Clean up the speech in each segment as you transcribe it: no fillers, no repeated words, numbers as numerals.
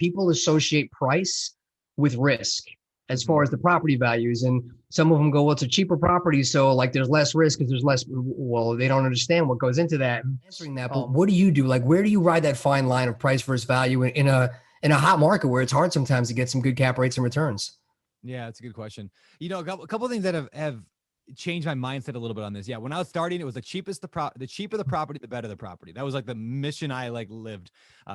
people associate price with risk as far as the property values. And some of them go, well, it's a cheaper property, so like there's less risk because there's less. Well, they don't understand what goes into that. Answering that, but what do you do? Like, where do you ride that fine line of price versus value in a hot market where it's hard sometimes to get some good cap rates and returns? Yeah, that's a good question. You know, a couple of things that have changed my mindset a little bit on this. Yeah, when I was starting, it was the cheaper the property, the better the property. That was like the mission I like lived.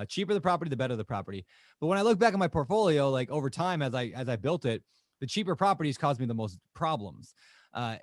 Cheaper the property, the better the property. But when I look back at my portfolio, like over time as I built it, the cheaper properties caused me the most problems.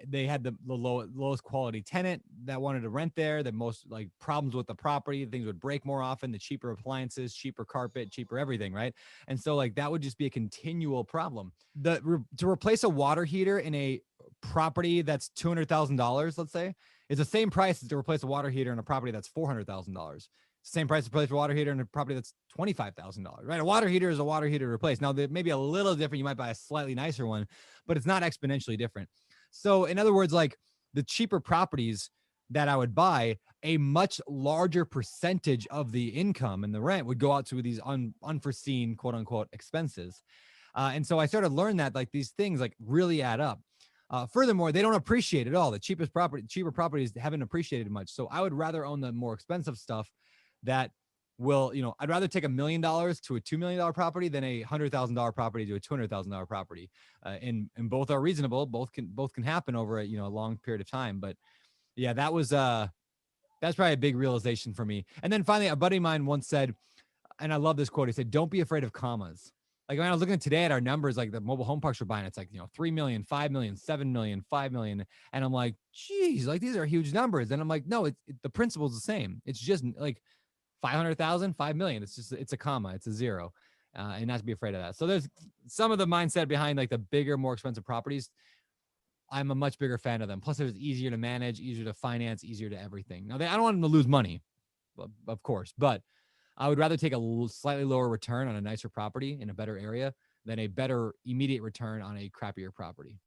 They had the lowest quality tenant that wanted to rent there, the most like problems with the property. Things would break more often, the cheaper appliances, cheaper carpet, cheaper everything, right? And so like that would just be a continual problem. To replace a water heater in a property that's $200,000, let's say, is the same price as to replace a water heater in a property that's $400,000. Same price to replace a water heater in a property that's $25,000, right? A water heater is a water heater to replace. Now, they may be a little different. You might buy a slightly nicer one, but it's not exponentially different. So in other words, like the cheaper properties that I would buy, a much larger percentage of the income and the rent would go out to these unforeseen, quote unquote, expenses. And so I started to learn that like these things like really add up. Furthermore, they don't appreciate at all. The cheaper properties haven't appreciated much. So I would rather own the more expensive stuff that will, you know, I'd rather take $1 million to a $2 million property than a $100,000 property to a $200,000 property. And both are reasonable. Both can happen over a long period of time. But yeah, that's probably a big realization for me. And then finally, a buddy of mine once said, and I love this quote, he said, "Don't be afraid of commas." Like when I was looking today at our numbers, like the mobile home parks we're buying, it's like, 3 million, 5 million, 7 million, 5 million. And I'm like, geez, like these are huge numbers. And I'm like, no, the principle is the same. It's just like 500,000, 5 million. It's a comma, it's a zero, and not to be afraid of that. So there's some of the mindset behind like the bigger, more expensive properties. I'm a much bigger fan of them. Plus, it's easier to manage, easier to finance, easier to everything. Now, I don't want them to lose money, of course, but I would rather take a slightly lower return on a nicer property in a better area than a better immediate return on a crappier property.